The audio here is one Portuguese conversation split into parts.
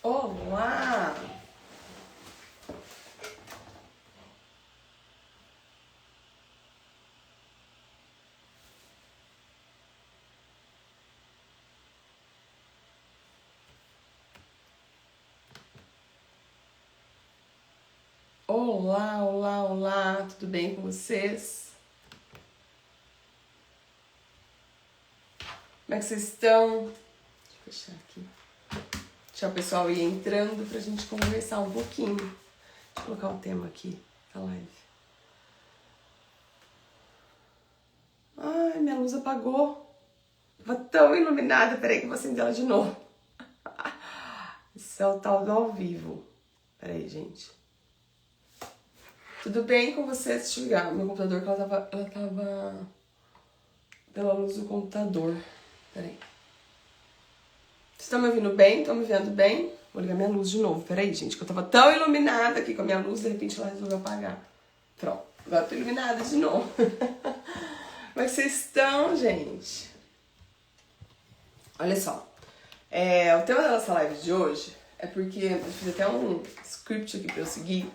Olá! Olá, olá, olá! Tudo bem com vocês? Como é que vocês estão? Deixa eu fechar aqui. Deixa o pessoal ir entrando pra gente conversar um pouquinho. Deixa eu colocar um tema aqui na live. Ai, minha luz apagou. Tava tão iluminada. Peraí que eu vou acender ela de novo. Esse é o tal do ao vivo. Peraí, gente. Tudo bem com vocês? Deixa eu ligar meu computador, que ela tava pela luz do computador. Peraí. Vocês estão me ouvindo bem? Estão me vendo bem? Vou ligar minha luz de novo. Peraí, gente, que eu tava tão iluminada aqui com a minha luz, de repente ela resolveu apagar. Pronto, agora eu tô iluminada de novo. Como é que vocês estão, gente? Olha só. O tema da nossa live de hoje é porque eu fiz até um script aqui pra eu seguir,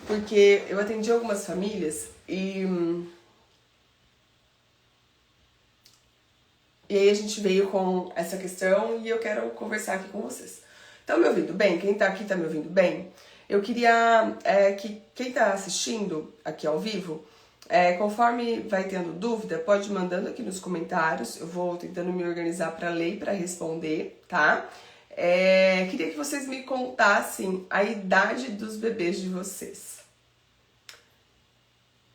porque eu atendi algumas famílias e aí a gente veio com essa questão e eu quero conversar aqui com vocês. Estão me ouvindo bem? Quem tá aqui tá me ouvindo bem? Eu queria que quem tá assistindo aqui ao vivo, conforme vai tendo dúvida, pode ir mandando aqui nos comentários. Eu vou tentando me organizar para ler e para responder, tá? Queria que vocês me contassem a idade dos bebês de vocês.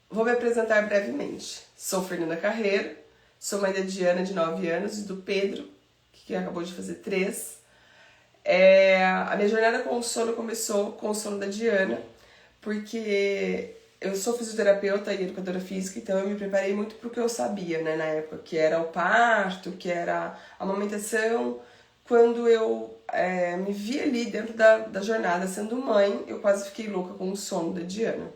Vou me apresentar brevemente. Sou Fernanda Carreiro, sou mãe da Diana, de 9 anos, e do Pedro, que acabou de fazer 3. A minha jornada com o sono começou com o sono da Diana, porque eu sou fisioterapeuta e educadora física, então eu me preparei muito para o que eu sabia, né, na época, que era o parto, que era a amamentação. Quando eu me vi ali dentro da jornada sendo mãe, eu quase fiquei louca com o sono da Diana.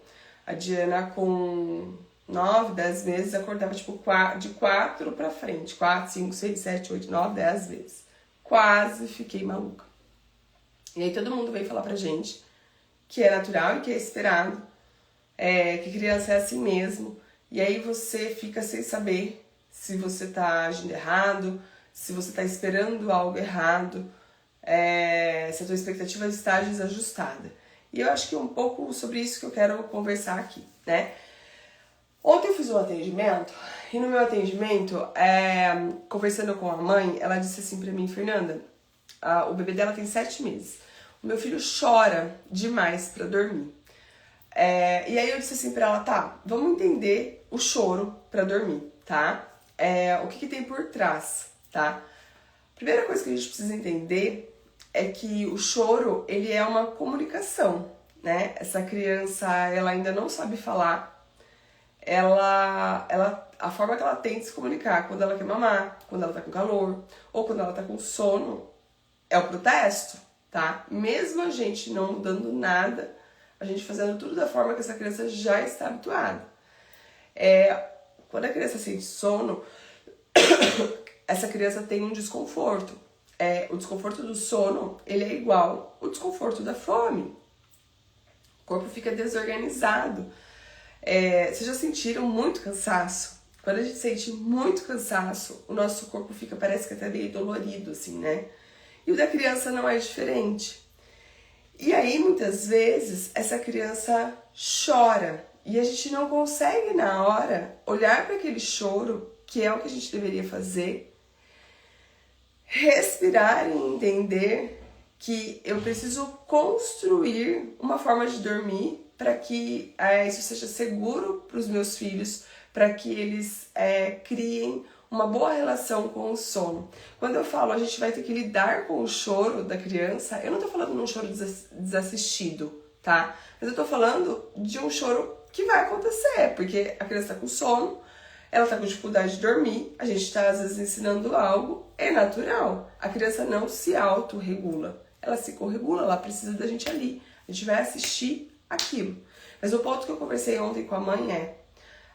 A Diana, com 9, 10 meses, acordava tipo de 4 pra frente. 4, 5, 6, 7, 8, 9, 10 vezes. Quase fiquei maluca. E aí todo mundo veio falar pra gente que é natural e que é esperado, que criança é assim mesmo. E aí você fica sem saber se você tá agindo errado, se você tá esperando algo errado, se a tua expectativa está desajustada. E eu acho que é um pouco sobre isso que eu quero conversar aqui, né? Ontem eu fiz um atendimento, e no meu atendimento, conversando com a mãe, ela disse assim pra mim: Fernanda, o bebê dela tem 7 meses. O meu filho chora demais pra dormir. E aí eu disse assim pra ela: tá, vamos entender o choro pra dormir, tá? O que tem por trás, tá? Primeira coisa que a gente precisa entender é que o choro, ele é uma comunicação, né? Essa criança, ela ainda não sabe falar. A forma que ela tem de se comunicar, quando ela quer mamar, quando ela tá com calor, ou quando ela tá com sono, é o protesto, tá? Mesmo a gente não mudando nada, a gente fazendo tudo da forma que essa criança já está habituada. Quando a criança sente sono, essa criança tem um desconforto. O desconforto do sono, ele é igual ao desconforto da fome. O corpo fica desorganizado. Vocês já sentiram muito cansaço? Quando a gente sente muito cansaço, o nosso corpo fica, parece que até meio dolorido, assim, né? E o da criança não é diferente. E aí, muitas vezes, essa criança chora. E a gente não consegue, na hora, olhar para aquele choro, que é o que a gente deveria fazer, respirar e entender que eu preciso construir uma forma de dormir para que isso seja seguro para os meus filhos, para que eles criem uma boa relação com o sono. Quando eu falo a gente vai ter que lidar com o choro da criança, eu não tô falando de um choro desassistido, tá? Mas eu tô falando de um choro que vai acontecer, porque a criança tá com sono, ela tá com dificuldade de dormir, a gente tá às vezes ensinando algo, é natural. A criança não se autorregula, ela se corregula, ela precisa da gente ali. A gente vai assistir aquilo. Mas o ponto que eu conversei ontem com a mãe é: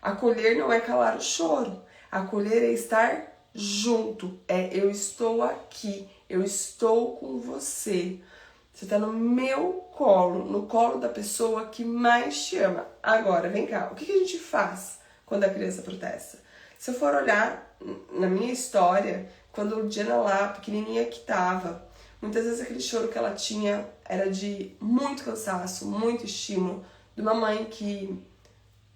acolher não é calar o choro, acolher é estar junto, eu estou aqui, eu estou com você. Você tá no meu colo, no colo da pessoa que mais te ama. Agora, vem cá, o que a gente faz quando a criança protesta? Se eu for olhar na minha história, quando a Diana lá, pequenininha que tava, muitas vezes aquele choro que ela tinha era de muito cansaço, muito estímulo, de uma mãe que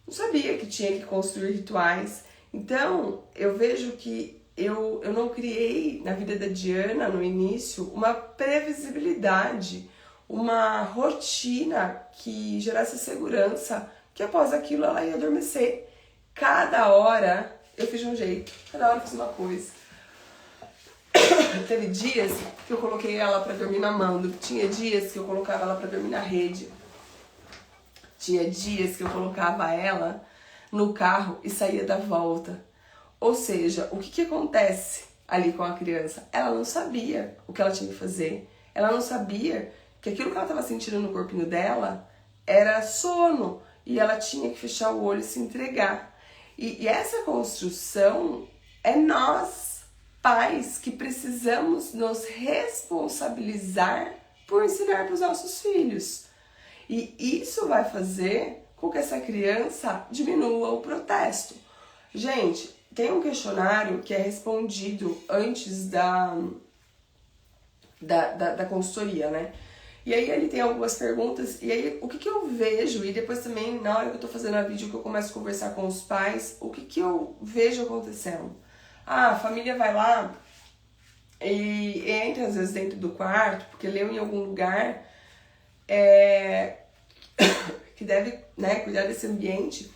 não sabia que tinha que construir rituais. Então, eu vejo que eu não criei na vida da Diana, no início, uma previsibilidade, uma rotina que gerasse segurança, que após aquilo ela ia adormecer. Cada hora eu fiz de um jeito, cada hora eu fiz uma coisa. Teve dias que eu coloquei ela pra dormir mamando, tinha dias que eu colocava ela pra dormir na rede, tinha dias que eu colocava ela no carro e saía da volta. Ou seja, o que acontece ali com a criança? Ela não sabia o que ela tinha que fazer. Ela não sabia que aquilo que ela estava sentindo no corpinho dela era sono. E ela tinha que fechar o olho e se entregar. E essa construção é nós, pais, que precisamos nos responsabilizar por ensinar para os nossos filhos. E isso vai fazer com que essa criança diminua o protesto. Gente, tem um questionário que é respondido antes da consultoria, né? E aí ele tem algumas perguntas, e aí o que eu vejo, e depois também na hora que eu tô fazendo a vídeo que eu começo a conversar com os pais, o que eu vejo acontecendo? Ah, a família vai lá e entra às vezes dentro do quarto, porque leu em algum lugar que deve, né, cuidar desse ambiente.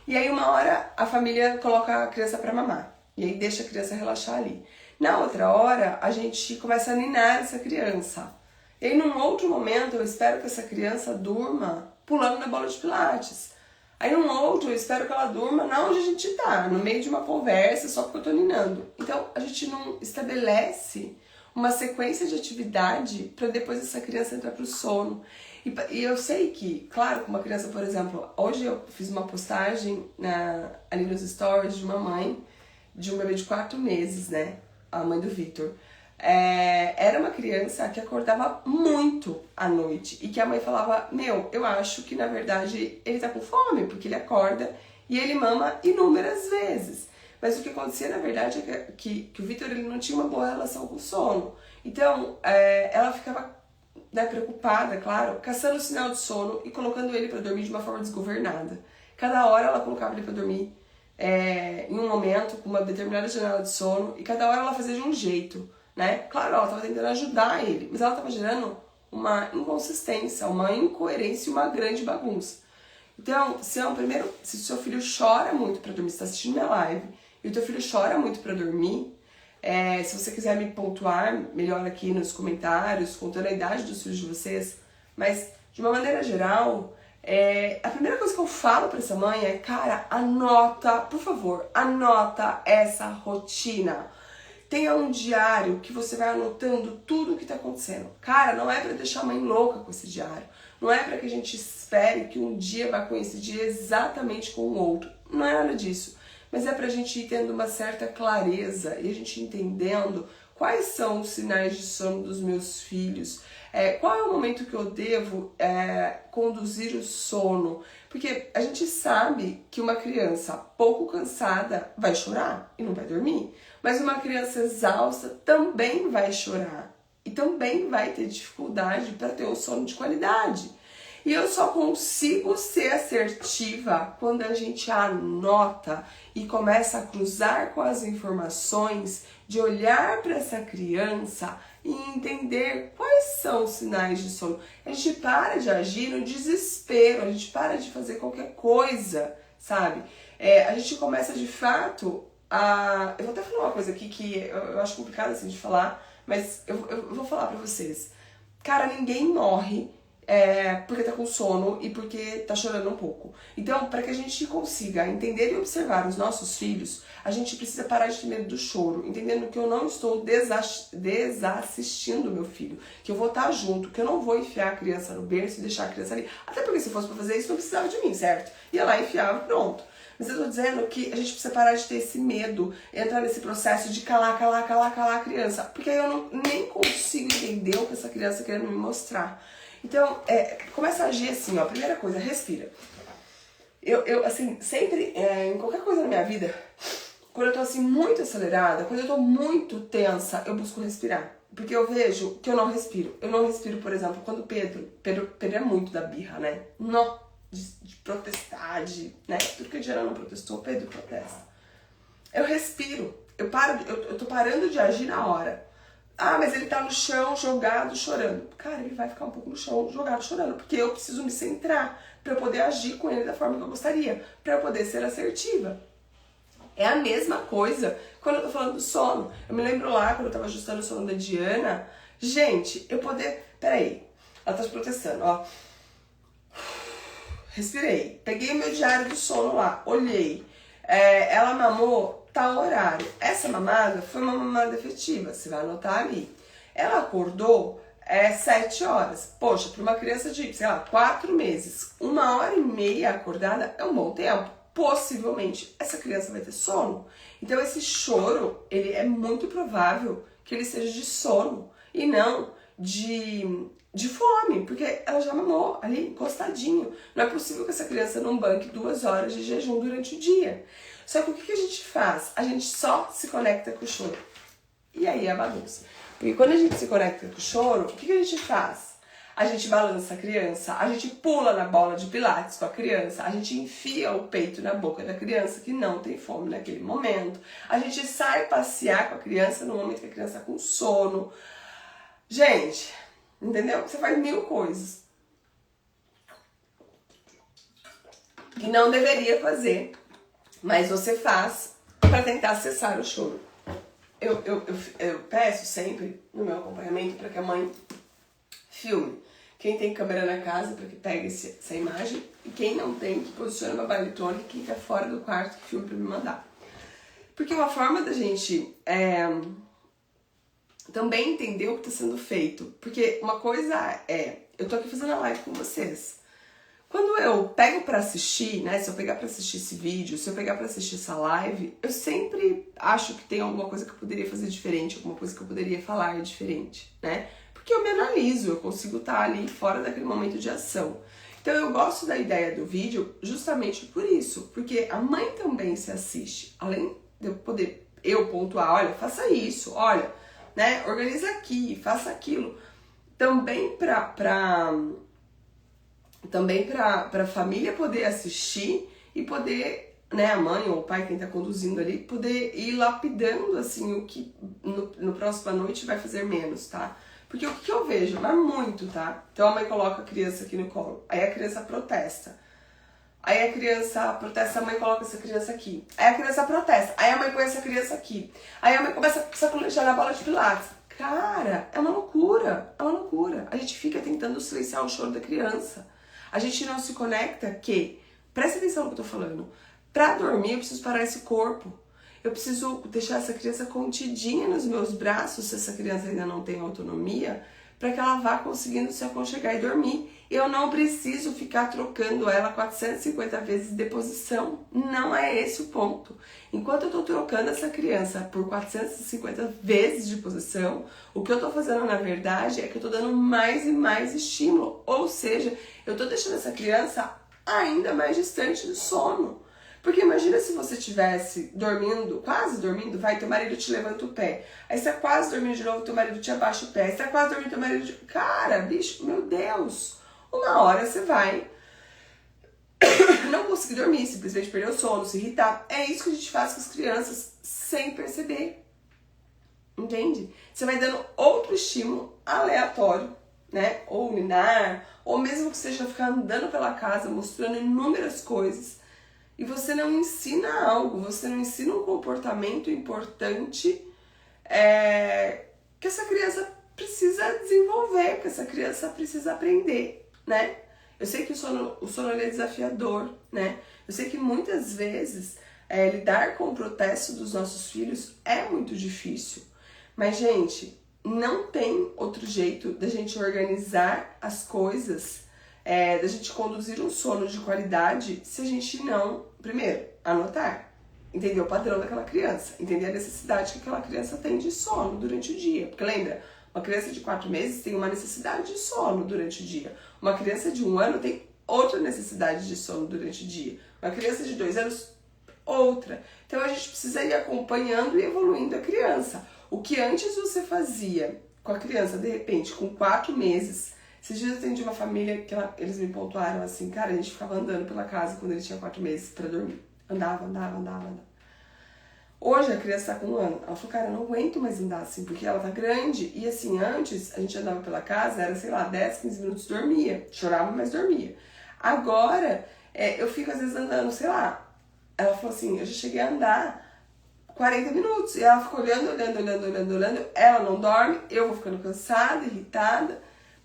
E aí uma hora a família coloca a criança pra mamar. E aí deixa a criança relaxar ali. Na outra hora, a gente começa a ninar essa criança. E aí num outro momento, eu espero que essa criança durma pulando na bola de pilates. Aí num outro, eu espero que ela durma na onde a gente tá, no meio de uma conversa, só porque eu tô ninando. Então, a gente não estabelece uma sequência de atividade para depois essa criança entrar pro sono. E eu sei que, claro, com uma criança, por exemplo, hoje eu fiz uma postagem ali nos stories de uma mãe de um bebê de 4 meses, né? A mãe do Victor. Era uma criança que acordava muito à noite e que a mãe falava, eu acho que na verdade ele tá com fome, porque ele acorda e ele mama inúmeras vezes. Mas o que acontecia na verdade é que o Victor ele não tinha uma boa relação com o sono. Então, ela ficava preocupada, claro, caçando o sinal de sono e colocando ele para dormir de uma forma desgovernada. Cada hora ela colocava ele para dormir em um momento, com uma determinada janela de sono, e cada hora ela fazia de um jeito, né? Claro, ela estava tentando ajudar ele, mas ela estava gerando uma inconsistência, uma incoerência e uma grande bagunça. Então, se o seu filho chora muito para dormir, você está assistindo minha live, e o teu filho chora muito para dormir, se você quiser me pontuar melhor aqui nos comentários, contando a idade dos filhos de vocês, mas de uma maneira geral, a primeira coisa que eu falo pra essa mãe é, cara, anota, por favor, anota essa rotina. Tenha um diário que você vai anotando tudo o que tá acontecendo. Cara, não é pra deixar a mãe louca com esse diário. Não é pra que a gente espere que um dia vai coincidir exatamente com o outro. Não é nada disso. Mas é pra gente ir tendo uma certa clareza e a gente entendendo quais são os sinais de sono dos meus filhos, qual é o momento que eu devo conduzir o sono. Porque a gente sabe que uma criança pouco cansada vai chorar e não vai dormir, mas uma criança exausta também vai chorar e também vai ter dificuldade para ter um sono de qualidade. E eu só consigo ser assertiva quando a gente anota e começa a cruzar com as informações, de olhar para essa criança e entender quais são os sinais de sono. A gente para de agir no desespero, a gente para de fazer qualquer coisa, sabe? A gente começa de fato a... Eu vou até falar uma coisa aqui que eu acho complicado assim de falar, mas eu vou falar pra vocês. Cara, ninguém morre porque tá com sono e porque tá chorando um pouco. Então, para que a gente consiga entender e observar os nossos filhos, a gente precisa parar de ter medo do choro, entendendo que eu não estou desassistindo o meu filho, que eu vou estar junto, que eu não vou enfiar a criança no berço e deixar a criança ali. Até porque se fosse pra fazer isso, não precisava de mim, certo? Ia lá, enfiava e pronto. Mas eu tô dizendo que a gente precisa parar de ter esse medo, entrar nesse processo de calar a criança. Porque aí eu nem consigo entender o que essa criança tá querendo me mostrar. Então, começa a agir assim, ó. Primeira coisa, respira. Eu assim, sempre, em qualquer coisa na minha vida, quando eu tô assim muito acelerada, quando eu tô muito tensa, eu busco respirar. Porque eu vejo que eu não respiro. Eu não respiro, por exemplo, quando Pedro é muito da birra, né? Não, de protestar, né? Tudo que a Diana não protestou, Pedro protesta. Eu respiro. Eu tô parando de agir na hora. Ah, mas ele tá no chão, jogado, chorando. Cara, ele vai ficar um pouco no chão, jogado, chorando. Porque eu preciso me centrar pra eu poder agir com ele da forma que eu gostaria. Pra eu poder ser assertiva. É a mesma coisa quando eu tô falando do sono. Eu me lembro lá, quando eu tava ajustando o sono da Diana. Gente, eu poder... Peraí. Ela tá se protestando, ó. Respirei. Peguei o meu diário do sono lá. Olhei. Ela mamou tal horário. Essa mamada foi uma mamada efetiva. Você vai anotar ali. Ela acordou 7 horas. Poxa, para uma criança de, sei lá, 4 meses, 1h30 acordada é um bom tempo. Possivelmente essa criança vai ter sono. Então esse choro, ele é muito provável que ele seja de sono e não de fome, porque ela já mamou ali encostadinho. Não é possível que essa criança não banque 2 horas de jejum durante o dia. Só que o que a gente faz? A gente só se conecta com o choro. E aí é a bagunça. Porque quando a gente se conecta com o choro, o que a gente faz? A gente balança a criança, a gente pula na bola de pilates com a criança, a gente enfia o peito na boca da criança que não tem fome naquele momento, a gente sai passear com a criança no momento que a criança está com sono. Gente, entendeu? Você faz 1000 coisas que não deveria fazer, mas você faz para tentar cessar o choro. Eu peço sempre no meu acompanhamento para que a mãe filme. Quem tem câmera na casa para que pegue essa imagem, e quem não tem, que posiciona uma baritona e quem tá fora do quarto que filme para me mandar. Porque uma forma da gente também entender o que está sendo feito. Porque uma coisa eu tô aqui fazendo a live com vocês. Quando eu pego para assistir, né, se eu pegar para assistir esse vídeo, se eu pegar para assistir essa live, eu sempre acho que tem alguma coisa que eu poderia fazer diferente, alguma coisa que eu poderia falar diferente, né? Porque eu me analiso, eu consigo estar ali fora daquele momento de ação. Então eu gosto da ideia do vídeo justamente por isso, porque a mãe também se assiste, além de eu poder pontuar, olha, faça isso, olha, né, organiza aqui, faça aquilo, também para a família poder assistir e poder, né, a mãe ou o pai, quem tá conduzindo ali, poder ir lapidando, assim, o que no próxima noite vai fazer menos, tá? Porque o que eu vejo, mas muito, tá? Então a mãe coloca a criança aqui no colo, aí a criança protesta. Aí a criança protesta, a mãe coloca essa criança aqui. Aí a criança protesta, aí a mãe põe essa criança aqui. Aí a mãe começa a sacolejar na bola de pilates. Cara, é uma loucura, é uma loucura. A gente fica tentando silenciar o choro da criança. A gente não se conecta que, presta atenção no que eu tô falando, pra dormir eu preciso parar esse corpo. Eu preciso deixar essa criança contidinha nos meus braços, se essa criança ainda não tem autonomia, para que ela vá conseguindo se aconchegar e dormir. Eu não preciso ficar trocando ela 450 vezes de posição. Não é esse o ponto. Enquanto eu estou trocando essa criança por 450 vezes de posição, o que eu estou fazendo na verdade é que eu estou dando mais e mais estímulo. Ou seja, eu estou deixando essa criança ainda mais distante do sono. Porque imagina se você estivesse dormindo, quase dormindo, vai, teu marido te levanta o pé. Aí você tá quase dormindo de novo, teu marido te abaixa o pé. Aí você tá quase dormindo, teu marido te... Cara, bicho, meu Deus. Uma hora você vai não conseguir dormir, simplesmente perder o sono, se irritar. É isso que a gente faz com as crianças sem perceber. Entende? Você vai dando outro estímulo aleatório, né? Ou linear, ou mesmo que seja ficar andando pela casa, mostrando inúmeras coisas. E você não ensina algo, você não ensina um comportamento importante que essa criança precisa desenvolver, que essa criança precisa aprender, né? Eu sei que o sono ele é desafiador, né? Eu sei que muitas vezes lidar com o protesto dos nossos filhos é muito difícil. Mas, gente, não tem outro jeito da gente organizar as coisas, da gente conduzir um sono de qualidade se a gente não... Primeiro, anotar. Entender o padrão daquela criança, entender a necessidade que aquela criança tem de sono durante o dia. Porque lembra, uma criança de 4 meses tem uma necessidade de sono durante o dia. Uma criança de 1 ano tem outra necessidade de sono durante o dia. Uma criança de 2 anos, outra. Então a gente precisa ir acompanhando e evoluindo a criança. O que antes você fazia com a criança, de repente, com 4 meses... Esses dias eu atendi uma família que eles me pontuaram assim, cara, a gente ficava andando pela casa quando ele tinha 4 meses pra dormir. Andava. Hoje a criança tá com 1 ano. Ela falou, cara, eu não aguento mais andar assim, porque ela tá grande. E assim, antes a gente andava pela casa, era, sei lá, 10, 15 minutos, dormia. Chorava, mas dormia. Agora, eu fico às vezes andando, sei lá. Ela falou assim, eu já cheguei a andar 40 minutos. E ela ficou olhando. Ela não dorme, eu vou ficando cansada, irritada.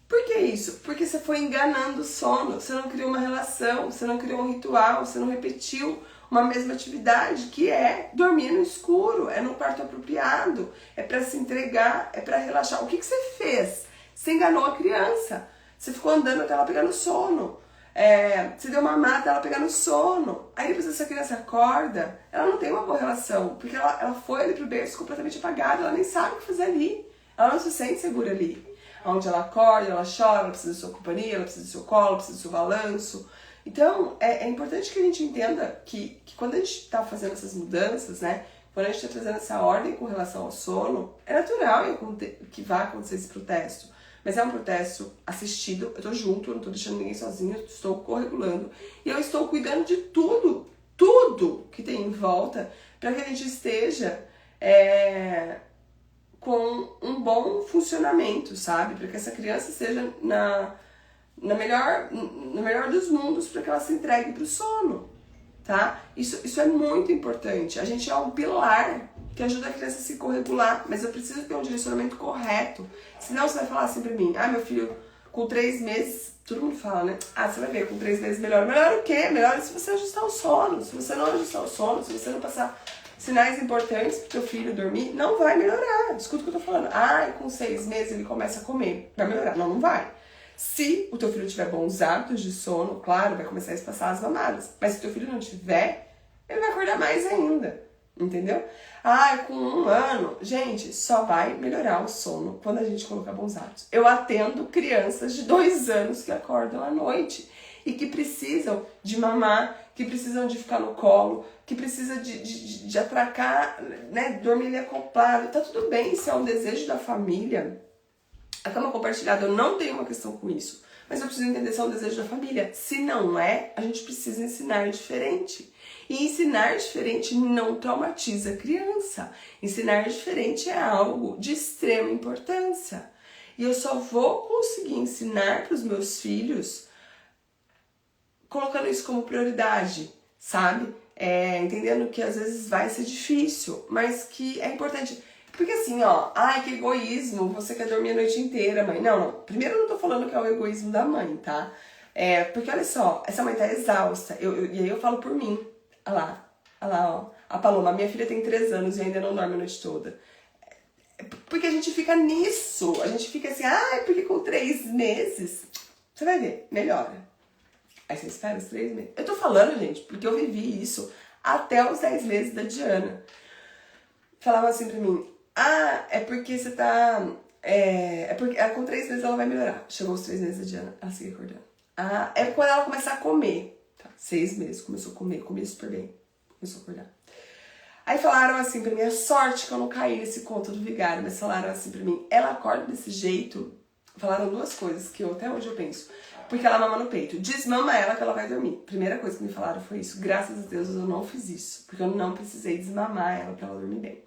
Por que isso? Porque você foi enganando o sono, você não criou uma relação, você não criou um ritual, você não repetiu uma mesma atividade, que é dormir no escuro, é num quarto apropriado, é para se entregar, é para relaxar. O que você fez? Você enganou a criança, você ficou andando até ela pegar no sono, você deu uma mata, ela pegar no sono. Aí depois essa criança acorda, ela não tem uma boa relação, porque ela foi ali pro berço completamente apagada, ela nem sabe o que fazer ali, ela não se sente segura ali. Onde ela acorda, ela chora, ela precisa da sua companhia, ela precisa do seu colo, ela precisa do seu balanço. Então, é importante que a gente entenda que quando a gente está fazendo essas mudanças, né? Quando a gente está trazendo essa ordem com relação ao sono, é natural que vá acontecer esse protesto. Mas é um protesto assistido, eu estou junto, eu não estou deixando ninguém sozinho, eu estou corregulando. E eu estou cuidando de tudo que tem em volta, para que a gente esteja... com um bom funcionamento, sabe? Para que essa criança esteja no melhor dos mundos, para que ela se entregue para o sono, tá? Isso é muito importante. A gente é um pilar que ajuda a criança a se corregular, mas eu preciso ter um direcionamento correto. Senão você vai falar assim pra mim, meu filho com 3 meses, todo mundo fala, né? Você vai ver, com 3 meses melhora. Melhora o quê? Melhora se você ajustar o sono. Se você não ajustar o sono, se você não passar sinais importantes pro teu filho dormir, não vai melhorar. Escuta o que eu tô falando. Com 6 meses ele começa a comer. Vai melhorar? Não vai. Se o teu filho tiver bons hábitos de sono, claro, vai começar a espaçar as mamadas. Mas se o teu filho não tiver, ele vai acordar mais ainda. Entendeu? Com 1 ano, gente, só vai melhorar o sono quando a gente colocar bons hábitos. Eu atendo crianças de 2 anos que acordam à noite e que precisam de mamar, que precisam de ficar no colo, que precisa de atracar, né, dormir ali acoplado. Tá tudo bem, isso é um desejo da família. A cama compartilhada, eu não tenho uma questão com isso, mas eu preciso entender se é um desejo da família. Se não é, a gente precisa ensinar diferente. E ensinar diferente não traumatiza a criança. Ensinar diferente é algo de extrema importância. E eu só vou conseguir ensinar para os meus filhos colocando isso como prioridade, sabe? Entendendo que às vezes vai ser difícil, mas que é importante. Porque assim, que egoísmo, você quer dormir a noite inteira, mãe. Não. Primeiro eu não tô falando que é o egoísmo da mãe, tá? Porque olha só, essa mãe tá exausta. E aí eu falo por mim. Olha lá, a Paloma, minha filha tem 3 anos e ainda não dorme a noite toda. Porque a gente fica nisso, a gente fica assim, porque com 3 meses, você vai ver, melhora. Aí você espera os 3 meses. Eu tô falando, gente, porque eu vivi isso até os 10 meses da Diana. Falava assim pra mim, é porque você tá... porque com 3 meses ela vai melhorar. Chegou os 3 meses da Diana, ela seguia acordando. É quando ela começar a comer. 6 meses, começou a comer, comia super bem. Começou a acordar. Aí falaram assim pra mim, a sorte que eu não caí nesse conto do vigário, mas falaram assim pra mim, ela acorda desse jeito. Falaram 2 coisas que até hoje eu penso. Porque ela mama no peito. Desmama ela que ela vai dormir. Primeira coisa que me falaram foi isso. Graças a Deus eu não fiz isso. Porque eu não precisei desmamar ela pra ela dormir bem.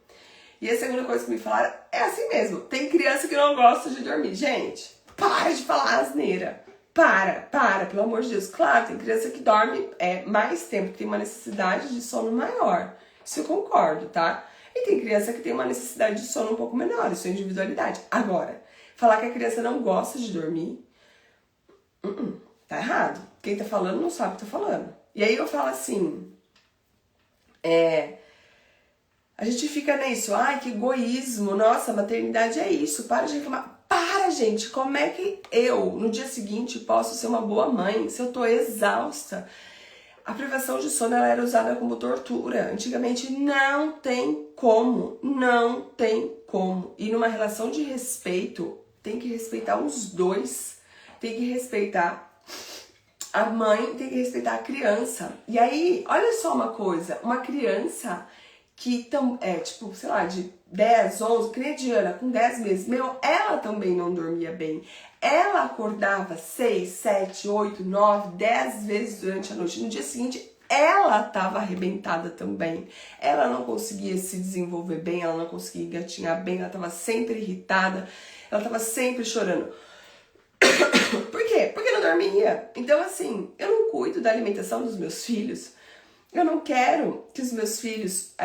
E a segunda coisa que me falaram é assim mesmo. Tem criança que não gosta de dormir. Gente, para de falar asneira. Para, pelo amor de Deus. Claro, tem criança que dorme mais tempo, que tem uma necessidade de sono maior. Isso eu concordo, tá? E tem criança que tem uma necessidade de sono um pouco menor, isso é individualidade. Agora, falar que a criança não gosta de dormir, tá errado. Quem tá falando não sabe o que tá falando. E aí eu falo assim, a gente fica nisso, que egoísmo, nossa, maternidade é isso, para de reclamar. Para, gente, como é que eu, no dia seguinte, posso ser uma boa mãe se eu tô exausta? A privação de sono ela era usada como tortura. Antigamente não tem como, não tem como. E numa relação de respeito, tem que respeitar os dois. Tem que respeitar a mãe, tem que respeitar a criança. E aí, olha só uma coisa, uma criança que tipo, sei lá, de 10, 11, que nem a Diana, com 10 meses, ela também não dormia bem. Ela acordava 6, 7, 8, 9, 10 vezes durante a noite. No dia seguinte, ela estava arrebentada também. Ela não conseguia se desenvolver bem, ela não conseguia engatinhar bem, ela estava sempre irritada, ela estava sempre chorando. Por quê? Porque não dormia. Então, assim, eu não cuido da alimentação dos meus filhos. Eu não quero que os meus filhos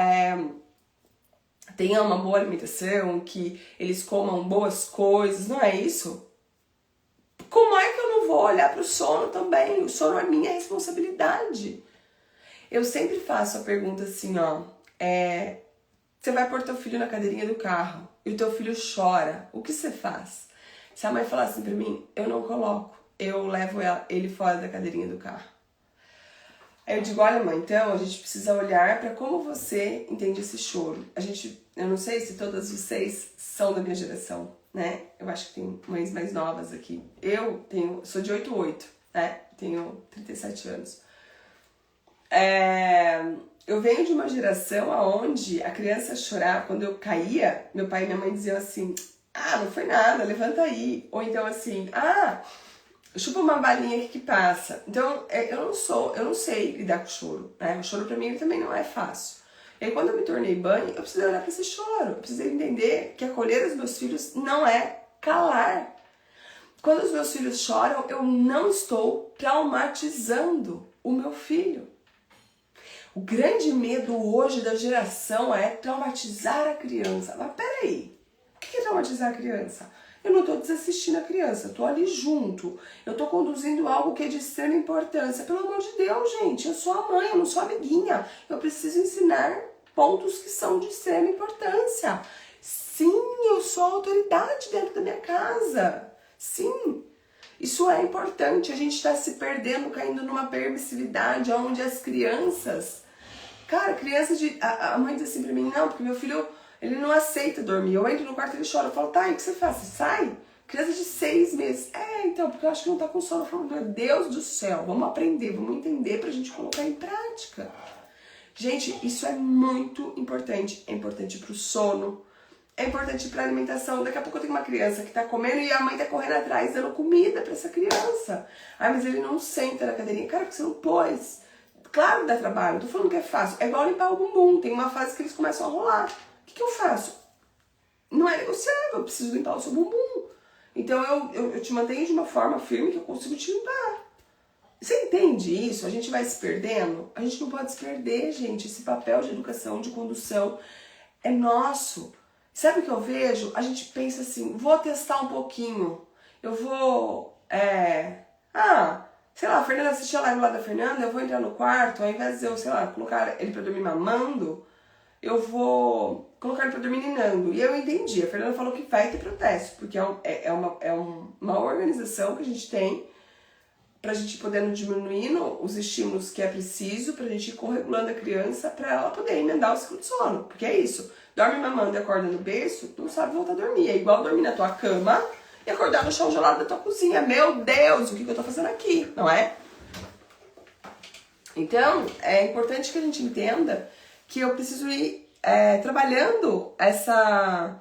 tenham uma boa alimentação, que eles comam boas coisas, não é isso? Como é que eu não vou olhar para o sono também? O sono é minha responsabilidade. Eu sempre faço a pergunta assim, ó, você vai pôr teu filho na cadeirinha do carro e o teu filho chora, o que você faz? Se a mãe falar assim pra mim, eu não coloco, eu levo ele fora da cadeirinha do carro. Aí eu digo, olha mãe, então a gente precisa olhar pra como você entende esse choro. Eu não sei se todas vocês são da minha geração, né? Eu acho que tem mães mais novas aqui. Sou de 88, né? Tenho 37 anos. Eu venho de uma geração onde a criança chorava, quando eu caía, meu pai e minha mãe diziam assim, não foi nada, levanta aí. Ou então assim, chupa uma balinha aqui que passa. Então, eu não sei lidar com o choro, né? O choro pra mim ele também não é fácil. E aí, quando eu me tornei mãe, eu precisei olhar pra esse choro. Eu precisei entender que acolher os meus filhos não é calar. Quando os meus filhos choram, eu não estou traumatizando o meu filho. O grande medo hoje da geração é traumatizar a criança. Mas peraí, o que é traumatizar a criança? Eu não estou desassistindo a criança, eu estou ali junto. Eu estou conduzindo algo que é de extrema importância. Pelo amor de Deus, gente, eu sou a mãe, eu não sou a amiguinha. Eu preciso ensinar pontos que são de extrema importância. Sim, eu sou a autoridade dentro da minha casa. Sim, isso é importante. A gente está se perdendo, caindo numa permissividade onde as crianças... Cara, a mãe diz assim pra mim, não, porque meu filho... Ele não aceita dormir. Eu entro no quarto e ele chora. Eu falo, tá, e o que você faz? Você sai? Criança de 6 meses. Então, porque eu acho que não tá com sono. Eu falo, meu Deus do céu, vamos aprender, vamos entender pra gente colocar em prática. Gente, isso é muito importante. É importante pro sono, é importante pra alimentação. Daqui a pouco eu tenho uma criança que tá comendo e a mãe tá correndo atrás dando comida pra essa criança. Mas ele não senta na cadeirinha. Cara, porque você não pôs. Claro que dá trabalho, não tô falando que é fácil. É igual limpar o bumbum. Tem uma fase que eles começam a rolar. O que eu faço? Não é negociável, eu preciso limpar o seu bumbum. Então eu te mantenho de uma forma firme que eu consigo te limpar. Você entende isso? A gente vai se perdendo? A gente não pode se perder, gente. Esse papel de educação, de condução é nosso. Sabe o que eu vejo? A gente pensa assim, vou testar um pouquinho. Eu vou... sei lá, a Fernanda assistiu a live lá da Fernanda, eu vou entrar no quarto, ao invés de eu, sei lá, colocar ele pra dormir mamando, eu vou colocar ele pra dormir ninando. E eu entendi, a Fernanda falou que vai ter protesto, porque é uma organização que a gente tem pra gente poder diminuindo os estímulos que é preciso, pra gente ir corregulando a criança pra ela poder emendar o ciclo de sono. Porque é isso, dorme mamando e acorda no berço, não sabe voltar a dormir. É igual dormir na tua cama e acordar no chão gelado da tua cozinha. Meu Deus, o que eu tô fazendo aqui, não é? Então, é importante que a gente entenda que eu preciso ir trabalhando essa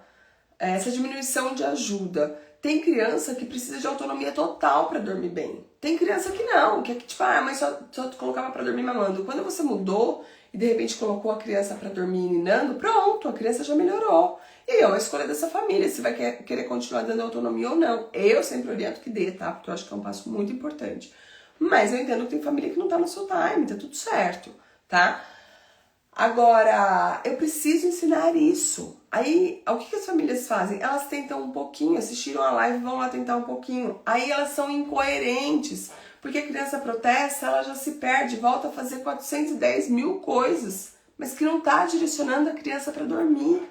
diminuição de ajuda. Tem criança que precisa de autonomia total para dormir bem. Tem criança que não, que é que tipo, a mãe só colocava para dormir mamando. Quando você mudou e de repente colocou a criança para dormir ninando, pronto, a criança já melhorou. E é uma escolha dessa família, se vai querer continuar dando autonomia ou não. Eu sempre oriento que dê, tá? Porque eu acho que é um passo muito importante. Mas eu entendo que tem família que não tá no seu time, tá tudo certo, tá? Agora, eu preciso ensinar isso. Aí, o que as famílias fazem? Elas tentam um pouquinho, assistiram a live, vão lá tentar um pouquinho. Aí elas são incoerentes, porque a criança protesta, ela já se perde, volta a fazer 410 mil coisas, mas que não tá direcionando a criança para dormir.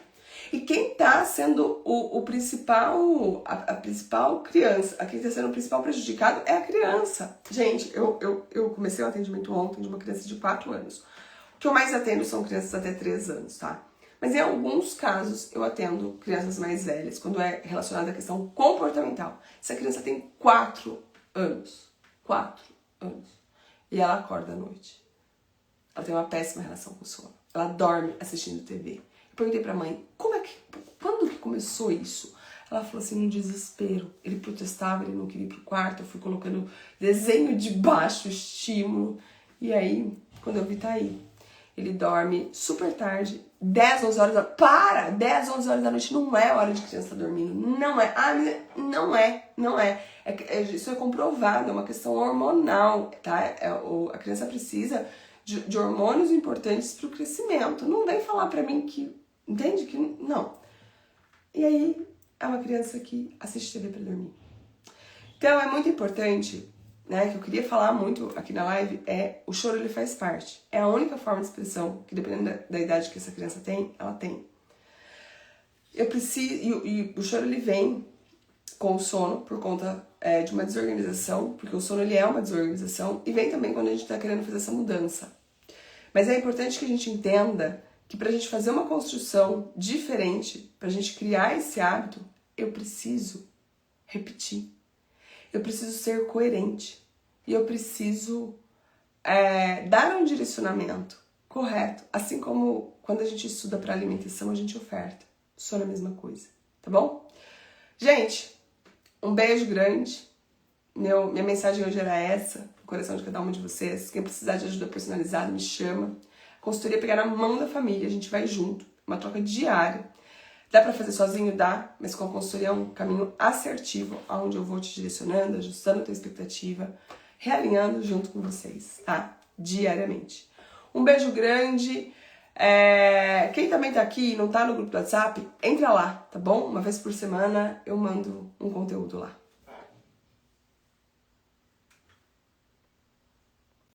E quem tá sendo o principal, a principal criança, quem tá sendo o principal prejudicado é a criança. Gente, eu comecei o atendimento ontem de uma criança de 4 anos. O que eu mais atendo são crianças até 3 anos, tá? Mas em alguns casos eu atendo crianças mais velhas, quando é relacionado à questão comportamental. Essa criança tem 4 anos. 4 anos. E ela acorda à noite. Ela tem uma péssima relação com o sono. Ela dorme assistindo TV. Eu perguntei pra mãe, quando que começou isso? Ela falou assim, no desespero. Ele protestava, ele não queria ir pro quarto, eu fui colocando desenho de baixo estímulo. E aí, quando eu vi, tá aí. Ele dorme super tarde, 10, 11 horas da... 10, 11 horas da noite não é hora de criança dormindo. Não é. Não é. Isso é comprovado, é uma questão hormonal, tá? A criança precisa de hormônios importantes pro crescimento. Não vem falar pra mim que... Entende? Que não. E aí, é uma criança que assiste TV pra dormir. Então, é muito importante, né, que eu queria falar muito aqui na live, o choro, ele faz parte. É a única forma de expressão que, dependendo da idade que essa criança tem, ela tem. Eu preciso... E o choro, ele vem com o sono, por conta de uma desorganização, porque o sono, ele é uma desorganização, e vem também quando a gente tá querendo fazer essa mudança. Mas é importante que a gente entenda que pra gente fazer uma construção diferente, pra gente criar esse hábito, eu preciso repetir. Eu preciso ser coerente. E eu preciso dar um direcionamento correto. Assim como quando a gente estuda para alimentação, a gente oferta. Só na mesma coisa, tá bom? Gente, um beijo grande. Minha mensagem hoje era essa, no coração de cada uma de vocês. Quem precisar de ajuda personalizada, me chama. Consultoria pegar na mão da família, a gente vai junto. Uma troca diária. Dá pra fazer sozinho? Dá, mas com a consultoria é um caminho assertivo, onde eu vou te direcionando, ajustando a tua expectativa, realinhando junto com vocês, tá? Diariamente. Um beijo grande. Quem também tá aqui e não tá no grupo do WhatsApp, entra lá, tá bom? Uma vez por semana eu mando um conteúdo lá.